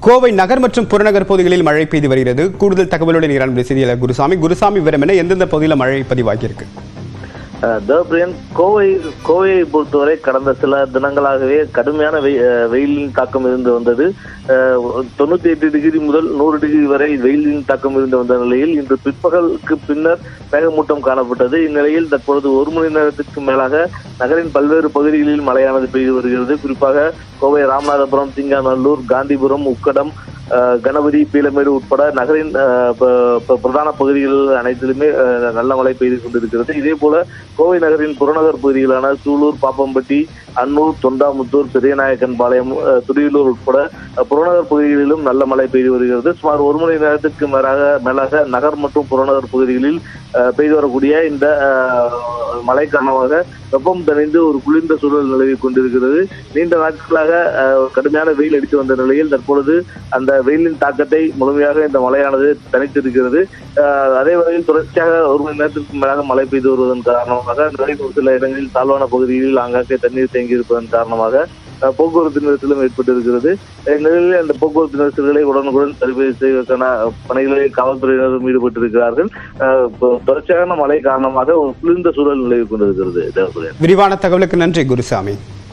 கோவை நகர் மற்றும் புறநகர் பகுதிகளில் மழை பெய்து வருகிறது. கூடுதல் தகவலுடன் இரான் செய்தியாளர் குருசாமி விவரம் என எந்தெந்த பகுதியில் மழை பதிவாகியிருக்கு? கோவையை பொறுத்தவரை கடந்த சில தினங்களாகவே கடுமையான வெயிலின் தாக்கம் இருந்து வந்தது. 98 டிகிரி முதல் 100 டிகிரி வரை வெயிலின் தாக்கம் இருந்து வந்த நிலையில் இன்று பிற்பகலுக்கு பின்னர் மேகமூட்டம் காணப்பட்டது. இந்நிலையில் தற்பொழுது 1 மணி நேரத்திற்கு மேலாக நகரின் பல்வேறு பகுதிகளில் மழையானது பெய்து வருகிறது. குறிப்பாக கோவை ராமநாதபுரம், சிங்காநல்லூர், காந்திபுரம், உக்கடம், கணபதி, பீலமேடு உட்பட நகரின் பிரதான பகுதிகள் அனைத்திலுமே நல்ல மழை பெய்து கொண்டிருக்கிறது. இதே போல கோவை நகரின் புறநகர் பகுதிகளான சூலூர், பாப்பம்பட்டி, அன்னூர், தொண்டாமுத்தூர், பெரியநாயக்கன்பாளையம், துடியலூர் உட்பட புறநகர் பகுதிகளிலும் நல்ல மழை பெய்து வருகிறது. சுமார் 1 மணி நேரத்திற்கு மேலாக நகர் மற்றும் புறநகர் பகுதிகளில் பெய்து வரக்கூடிய இந்த மழை காரணமாக வெப்பம் தணிந்து ஒரு குளிர்ந்த சூழல் நிலவி கொண்டிருக்கிறது. நீண்ட நாட்களாக கடுமையான வெயில் அடித்து வந்த நிலையில் தற்பொழுது அந்த வெயிலின் தாக்கத்தை முழுமையாக இந்த மழையானது தணித்திருக்கிறது. அதே வகையில் தொடர்ச்சியாக 1 மணி நேரத்திற்கு மேலாக மழை பெய்து வருவதன் காரணமாக நகரின் ஒரு சில இடங்களில் தாழ்வான பகுதிகளில் ஆங்காங்கே தண்ணீர் தேங்கி இருப்பதன் காரணமாக போக்குவரத்து நெரிசலும் ஏற்பட்டிருக்கிறது. இந்நிலையில் அந்த போக்குவரத்து நெரிசல்களை உடனுக்குடன் சரி செய்வதற்கான பணிகளில் காவல்துறையினரும் ஈடுபட்டிருக்கிறார்கள். தொடர்ச்சியான மழை காரணமாக ஒரு குளிர்ந்த சூழல் நிலவி கொண்டிருக்கிறது. விரிவான தகவலுக்கு நன்றி குருசாமி.